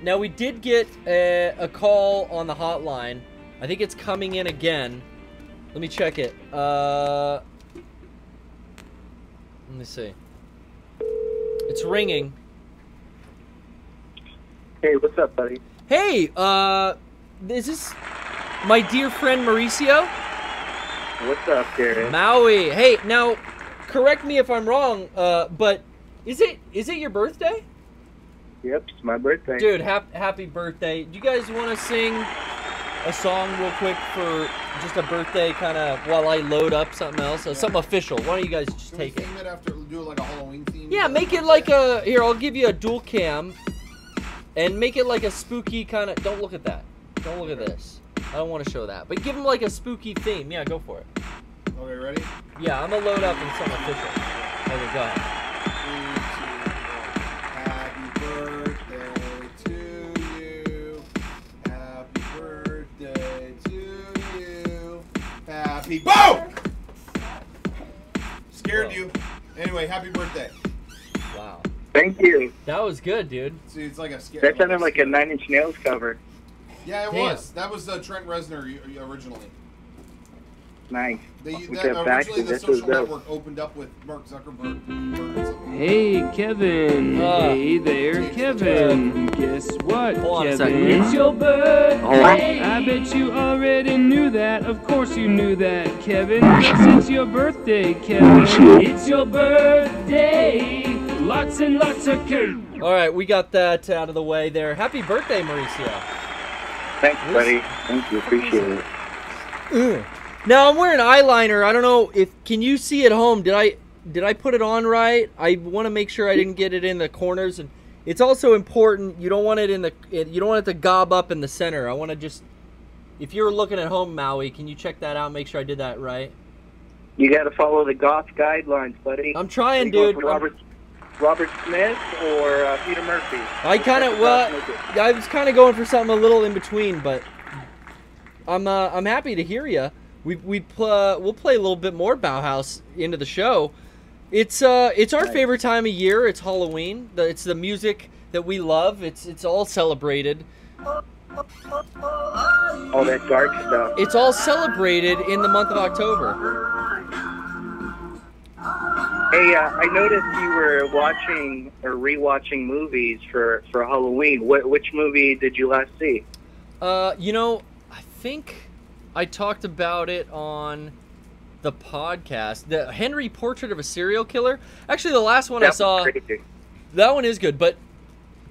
Now, we did get a call on the hotline. I think it's coming in again. Let me check it. Let me see. It's ringing. Hey, what's up, buddy? Hey, is this my dear friend Mauricio? What's up, Garrett? Maui. Hey, now, correct me if I'm wrong, but is it your birthday? Yep, it's my birthday. Dude, happy birthday. Do you guys want to sing a song real quick for just a birthday kind of while I load up something else? Something official. Why don't you guys just take it? It after, do like a Halloween theme? Yeah, make it like a... Here, I'll give you a dual cam. And make it like a spooky kind of... Don't look at that. Don't look at this. I don't want to show that. But give them like a spooky theme. Yeah, go for it. Okay, ready? Yeah, I'm going to load up in something official. Okay, go ahead. Happy birthday to you. Happy birthday to you. Happy... Boom! Scared you. Anyway, happy birthday. Wow. Thank you. That was good, dude. See, it's like a scare. That sounded like a Nine Inch Nails cover. Yeah, it Damn. was. That was Trent Reznor originally. Nice. Originally, the social network opened up with Mark Zuckerberg. Hey, Kevin. Hey there, Kevin. Guess what, Kevin? It's your birthday. I bet you already knew that. Of course you knew that, Kevin. It's your birthday, Kevin. It's your birthday. Lots and lots of cake. All right, we got that out of the way there. Happy birthday, Mauricio. Thanks, buddy. Thank you. Appreciate it. Ugh. Now I'm wearing eyeliner. I don't know if can you see at home. Did I put it on right? I want to make sure I didn't get it in the corners, and it's also important. You don't want it you don't want it to gob up in the center. I want to just. If you're looking at home, Maui, can you check that out? Make sure I did that right. You got to follow the goth guidelines, buddy. I'm trying, dude. Robert Smith or Peter Murphy. I was kind of going for something a little in between, but I'm happy to hear you. We'll play a little bit more Bauhaus into the show. It's our favorite time of year. It's Halloween. It's the music that we love. It's all celebrated. All that dark stuff. It's all celebrated in the month of October. Hey, I noticed you were watching or rewatching movies for Halloween. Which movie did you last see? You know, I think I talked about it on the podcast. The Henry Portrait of a Serial Killer. Actually, the last one I saw, that one is good. But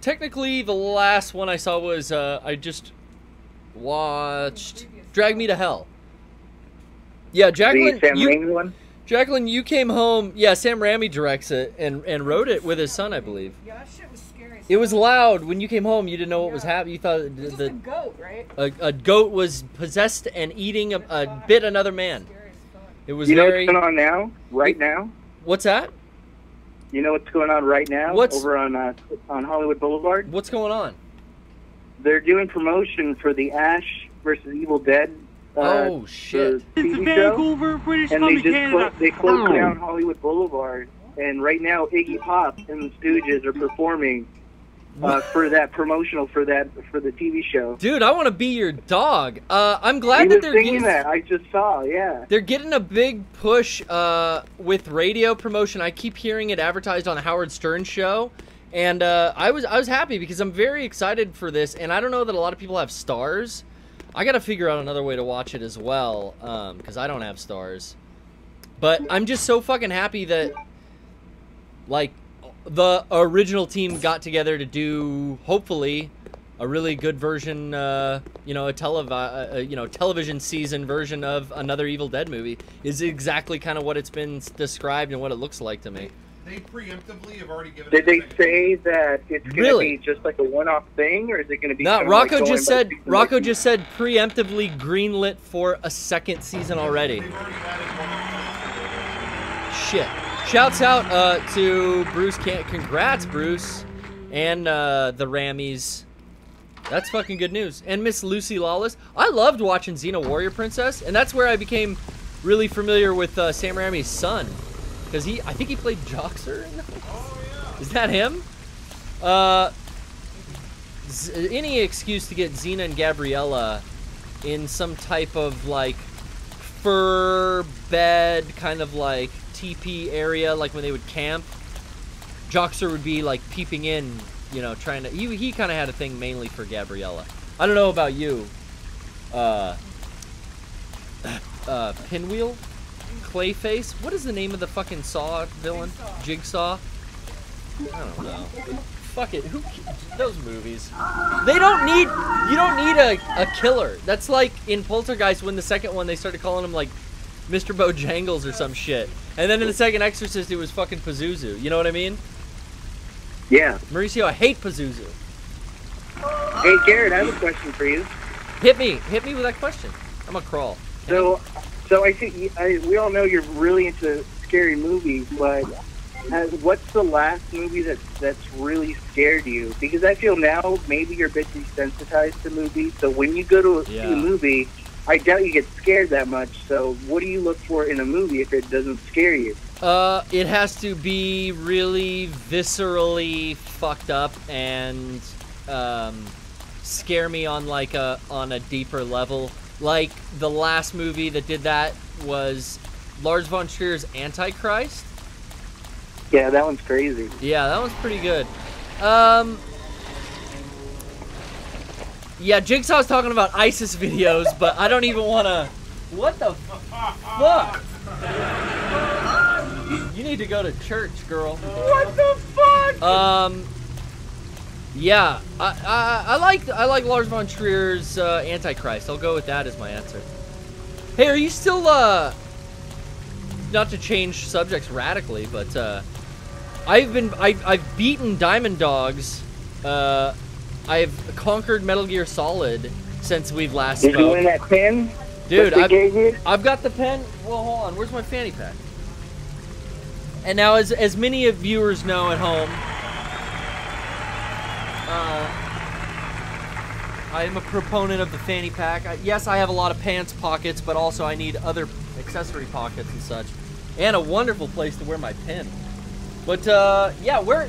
technically, the last one I saw was I just watched Drag Me to Hell. Yeah, Jacqueline. The Sam Raimi one? Jacqueline, you came home. Yeah, Sam Raimi directs it and wrote it with his son, I believe. Yeah, that shit was scary. It was loud. When you came home, you didn't know what was happening. You thought It was just a goat, right? A goat was possessed and eating bit another man. It was You know what's going on now? Right now? What's that? You know what's going on right now? Over on Hollywood Boulevard? What's going on? They're doing promotion for the Ash versus Evil Dead. Oh shit! TV show, and they closed down Hollywood Boulevard, and right now Iggy Pop and the Stooges are performing for that promotional for the TV show. Dude, I want to be your dog. I'm glad that they're getting that. I just saw, yeah. They're getting a big push with radio promotion. I keep hearing it advertised on the Howard Stern show, and I was happy because I'm very excited for this, and I don't know that a lot of people have Stars. I gotta figure out another way to watch it as well, because I don't have Stars. But I'm just so fucking happy that, like, the original team got together to do, hopefully, a really good version, you know, television season version of another Evil Dead movie. Is exactly kind of what it's been described and what it looks like to me. They preemptively have already given. Did they say that it's going to be just like a one-off thing, or is it going to be? No, Rocco just said preemptively greenlit for a second season already. Shit! Shouts out to Bruce. Congrats, Bruce, and the Rammies. That's fucking good news. And Miss Lucy Lawless. I loved watching Xena Warrior Princess, and that's where I became really familiar with Sam Raimi's son. Because I think he played Joxer in that. Oh, yeah. Is that him? any excuse to get Xena and Gabriella in some type of like fur bed kind of like teepee area, like when they would camp. Joxer would be like peeping in, you know, trying to. He kind of had a thing mainly for Gabriella. I don't know about you. Pinwheel, Clayface. What is the name of the fucking Saw villain? Jigsaw. I don't know. Fuck it. Those movies. They don't need. You don't need a killer. That's like in Poltergeist when the second one they started calling him like Mr. Bojangles or some shit. And then in the second Exorcist it was fucking Pazuzu. You know what I mean? Yeah. Mauricio, I hate Pazuzu. Hey, Jared, I have a question for you. Hit me with that question. I'm a crawl. So I think we all know you're really into scary movies, but what's the last movie that's really scared you? Because I feel now maybe you're a bit desensitized to movies, so when you go to see a movie, I doubt you get scared that much. So what do you look for in a movie if it doesn't scare you? It has to be really viscerally fucked up and scare me on like on a deeper level. Like the last movie that did that was Lars von Trier's Antichrist. Yeah, that one's crazy. Yeah, that one's pretty good. Yeah, Jigsaw's talking about ISIS videos, but I don't even want to... What the fuck? You need to go to church, girl. What the fuck? Yeah, I like Lars von Trier's Antichrist. I'll go with that as my answer. Hey, are you still not to change subjects radically, but I've beaten Diamond Dogs. I've conquered Metal Gear Solid since we've last spoke. Did you win that pen? Dude, I've got the pen. Well, hold on. Where's my fanny pack? And now, as many of viewers know at home, I am a proponent of the fanny pack. Yes, I have a lot of pants pockets, but also I need other accessory pockets and such, and a wonderful place to wear my pen. But yeah, are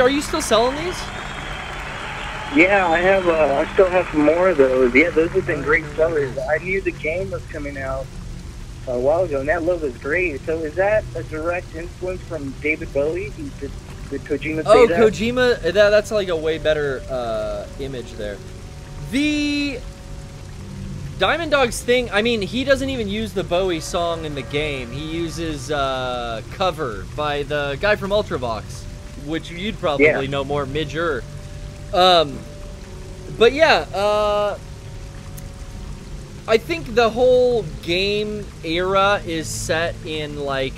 you still selling these? Yeah, I have. I still have some more of those. Yeah, those have been great sellers. I knew the game was coming out a while ago, and that logo is great. So is that a direct influence from David Bowie? Did Kojima say that? Oh, Kojima, that's like a way better image there. The Diamond Dogs thing, I mean, he doesn't even use the Bowie song in the game. He uses cover by the guy from Ultravox, which you'd probably know more, Midger. But yeah, I think the whole game era is set in like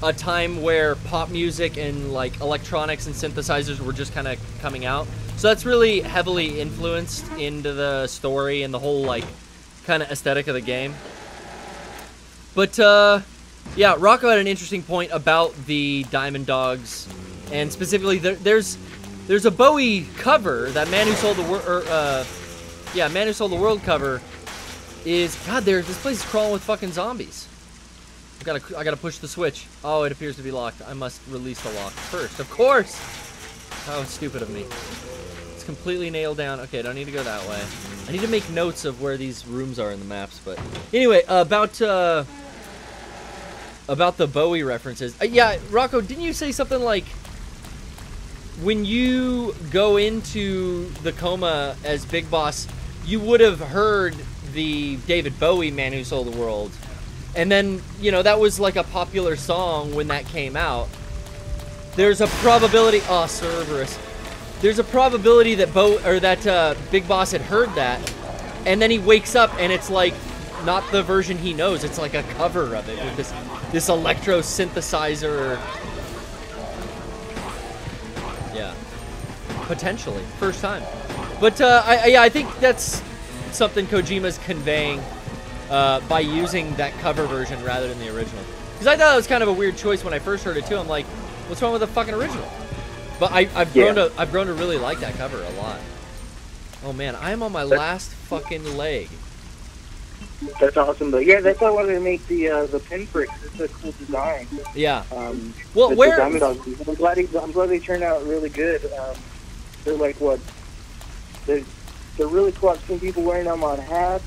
a time where pop music and like electronics and synthesizers were just kind of coming out. So that's really heavily influenced into the story and the whole like kind of aesthetic of the game. But yeah, Rocco had an interesting point about the Diamond Dogs, and specifically there's a Bowie cover, that Man Who Sold the World, yeah, Man Who Sold the World cover is, God, this place is crawling with fucking zombies. I gotta push the switch. Oh, it appears to be locked. I must release the lock first, of course. Oh, stupid of me. It's completely nailed down. Okay, I don't need to go that way. I need to make notes of where these rooms are in the maps, but anyway, about the Bowie references. Yeah, Rocco, didn't you say something like, when you go into the coma as Big Boss, you would have heard the David Bowie Man Who Sold the World. And then, you know, that was like a popular song when that came out. There's a probability... Oh, Cerberus. There's a probability that Big Boss had heard that. And then he wakes up and it's like not the version he knows. It's like a cover of it with this electro synthesizer... Yeah, potentially first time, but I think that's something Kojima's conveying by using that cover version rather than the original. Because I thought it was kind of a weird choice when I first heard it too. I'm like, what's wrong with the fucking original? But I've grown to really like that cover a lot. Oh man, I am on my last fucking leg. That's awesome, but yeah, that's why I wanted to make the pinpricks. It's a cool design. Yeah. Well, where? I'm glad they turned out really good. They're like what, They're really cool. I've seen people wearing them on hats.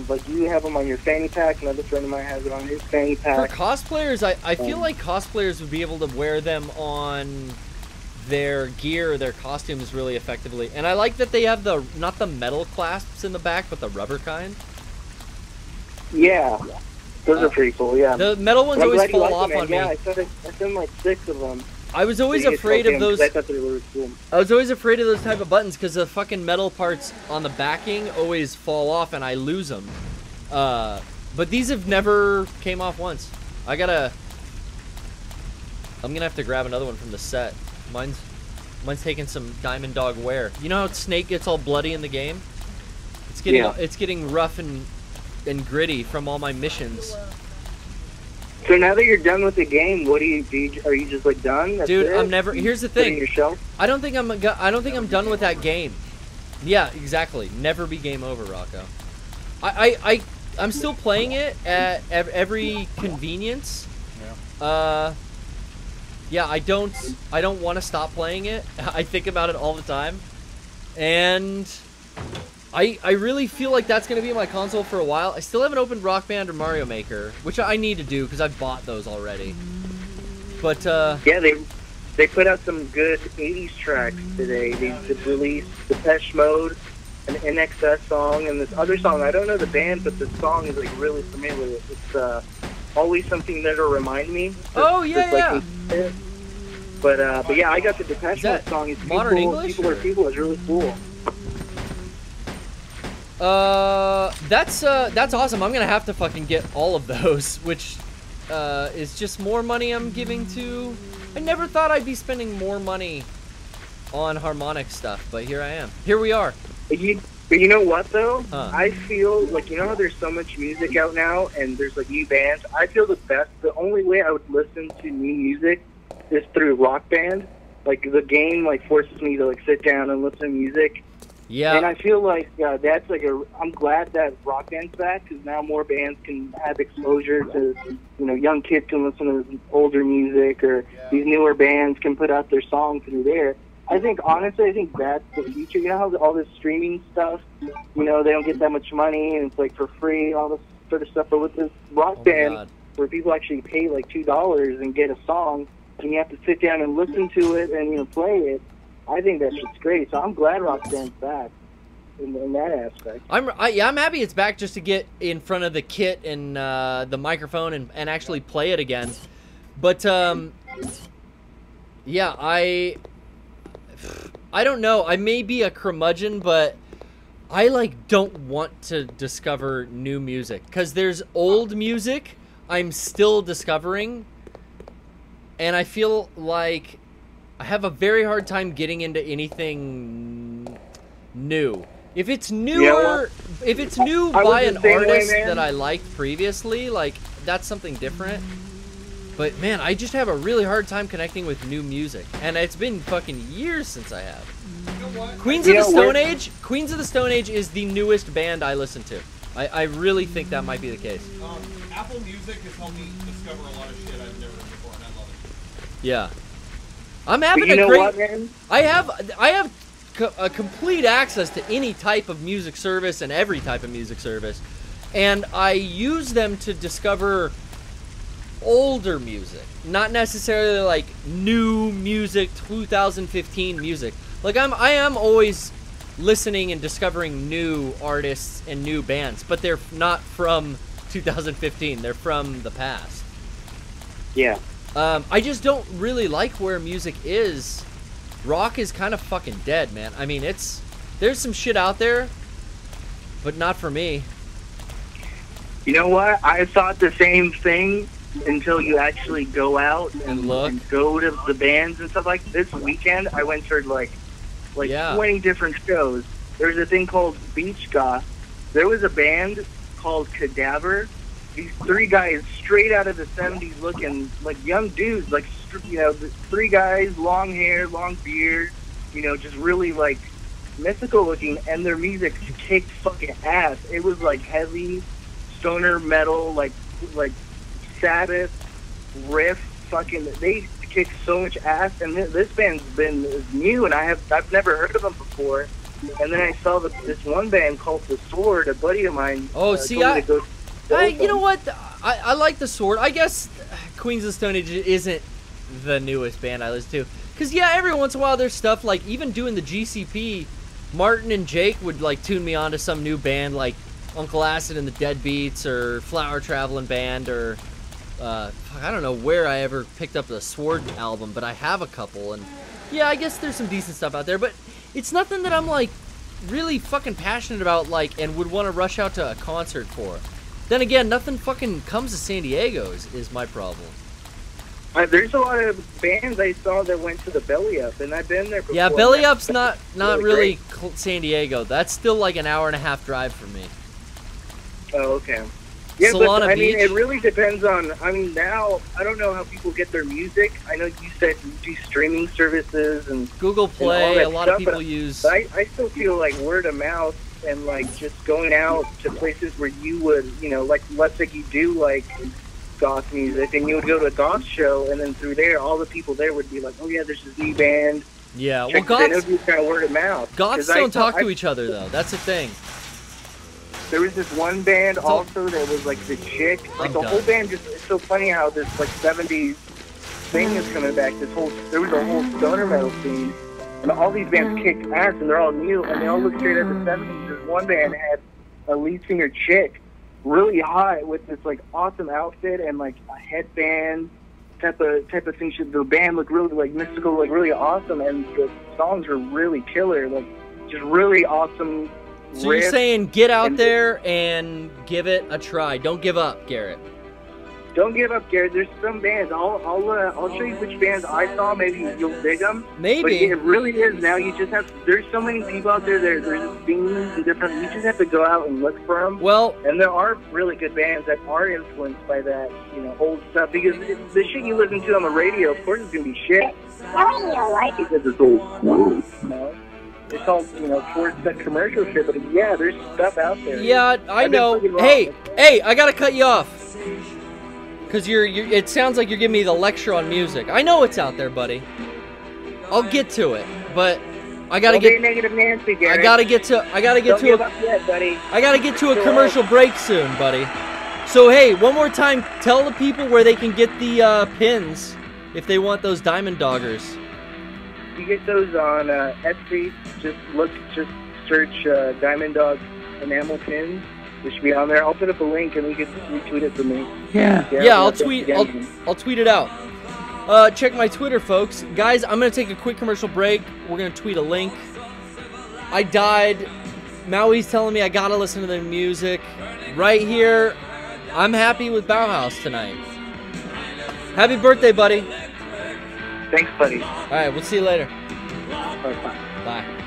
Like you have them on your fanny pack. Another friend of mine has it on his fanny pack. For cosplayers, I feel like cosplayers would be able to wear them on their gear, their costumes really effectively. And I like that they have not the metal clasps in the back, but the rubber kind. Yeah, those are pretty cool. Yeah, the metal ones always fall off on me. Yeah, I sent like 6 of them. I was always afraid of those. I thought they were really cool. I was always afraid of those type of buttons because the fucking metal parts on the backing always fall off and I lose them. But these have never came off once. I'm gonna have to grab another one from the set. Mine's taking some Diamond Dog wear. You know how Snake gets all bloody in the game? It's getting rough and gritty from all my missions. So now that you're done with the game, what do you do? Are you just like done? That's Dude, it? I'm never. Here's the thing. Yourself? I don't think I'm done with that game. Yeah, exactly. Never be game over, Rocco. I'm still playing it at every convenience. Yeah. Yeah, I don't want to stop playing it. I think about it all the time, and I really feel like that's going to be my console for a while. I still haven't opened Rock Band or Mario Maker, which I need to do because I've bought those already. But yeah, they put out some good 80s tracks today. They released Depeche Mode, an NXS song, and this other song. I don't know the band, but the song is like really familiar. It's Always Something That'll Remind Me. Oh yeah. But yeah, I got the Depeche Mode song. It's modern English. People are people. It's really cool. That's awesome. I'm gonna have to fucking get all of those, which is just more money I'm giving to. I never thought I'd be spending more money on harmonic stuff, but here I am. Here we are. But you know what though? I feel like, you know how there's so much music out now and there's like new bands? I feel the only way I would listen to new music is through Rock Band. Like the game like forces me to like sit down and listen to music. Yeah. And I feel like that's like I'm glad that Rock Band's back because now more bands can have exposure to, you know, young kids can listen to older music or these newer bands can put out their song through there. Honestly, I think that's the future. You know how all this streaming stuff, you know, they don't get that much money and it's like for free, all this sort of stuff. But with this Rock Band, where people actually pay like $2 and get a song, and you have to sit down and listen to it and, you know, play it, I think that shit's great. So I'm glad Rock Band's back in that aspect. I'm happy it's back just to get in front of the kit and the microphone and actually play it again. But yeah, I don't know. I may be a curmudgeon, but I like don't want to discover new music because there's old music I'm still discovering, and I feel like I have a very hard time getting into anything new. If it's newer, if it's new by an artist that I liked previously, like that's something different. But man, I just have a really hard time connecting with new music, and it's been fucking years since I have. You know what? Queens of the Stone Age. Queens of the Stone Age is the newest band I listen to. I really think that might be the case. Apple Music has helped me discover a lot of shit I've never heard before, and I love it. Yeah, I'm having a great. I have a complete access to any type of music service and every type of music service, and I use them to discover older music, not necessarily like new music, 2015 music. Like I am always listening and discovering new artists and new bands, but they're not from 2015. They're from the past. Yeah. I just don't really like where music is. Rock is kind of fucking dead, man. I mean, there's some shit out there, but not for me. You know what? I thought the same thing until you actually go out and look and go to the bands and stuff. Like this weekend, I went to like 20 different shows. There's a thing called Beach Goth. There was a band called Cadaver. These 3 guys straight out of the 70s looking like young dudes, like, you know, 3 guys, long hair, long beard, you know, just really like mythical looking, and their music kicked fucking ass. It was like heavy stoner metal, like Sabbath riff, fucking, they kicked so much ass. And this band's been new, and I've never heard of them before. And then I saw this one band called The Sword. A buddy of mine. Oh, see, you know what? I like The Sword. I guess Queens of the Stone Age isn't the newest band I listen to. Because, yeah, every once in a while there's stuff like, even doing the GCP, Martin and Jake would, like, tune me on to some new band like Uncle Acid and the Deadbeats or Flower Traveling Band or, I don't know where I ever picked up the Sword album, but I have a couple. And, yeah, I guess there's some decent stuff out there, but it's nothing that I'm, like, really fucking passionate about, like, and would want to rush out to a concert for. Then again, nothing fucking comes to San Diego is my problem. There's a lot of bands I saw that went to the Belly Up, and I've been there before. Yeah, Belly Up's not really San Diego. That's still like an hour-and-a-half drive for me. Oh, okay. Yeah, Solana but I Beach? mean, it really depends on. I mean, now I don't know how people get their music. I know you said you do streaming services and Google Play. A lot of people use. But I still feel like word of mouth and like just going out to places where you would, you know, like let's say you do like goth music, and you would go to a goth show, and then through there, all the people there would be like, "Oh yeah, there's this new band." Yeah, well, goths. It would be kind of word of mouth. Goths don't talk to each other though. That's the thing. There was this one band also that was like the chick, like the whole band. Just it's so funny how this like '70s thing is coming back. There was a whole stoner metal scene, and all these bands kick ass, and they're all new, and they all look straight at the '70s. This one band had a lead singer chick, really hot with this like awesome outfit and like a headband type of thing. The band looked really like mystical, like really awesome, and the songs were really killer, like just really awesome. So you're saying get out there and give it a try. Don't give up, Garrett. Don't give up, Garrett. There's some bands. I'll show you which bands I saw. Maybe you'll dig them. Maybe. But it really is. Now you just have. There's so many people out there. There's themes and different. You just have to go out and look for them. Well, and there are really good bands that are influenced by that, you know, old stuff. Because the shit you listen to on the radio, of course, is gonna be shit. Because it's old. You know? It's all, you know, towards that commercial shit. But yeah, there's stuff out there. Yeah, I know. Hey, I gotta cut you off. Because it sounds like you're giving me the lecture on music. I know it's out there, buddy. I'll get to it, but I gotta get. Negative Nancy, Garrett. I gotta get to a commercial break soon, buddy. So hey, one more time, tell the people where they can get the pins if they want those Diamond Doggers. You get those on Etsy. Just search Diamond Dog enamel pins. It should be on there. I'll put up a link and you can retweet it for me. Yeah, I'll tweet it out. Check my Twitter, folks. Guys, I'm gonna take a quick commercial break. We're gonna tweet a link. I died. Maui's telling me I gotta listen to the music. Right here, I'm happy with Bauhaus tonight. Happy birthday, buddy. Thanks, buddy. All right, we'll see you later. Bye. Bye.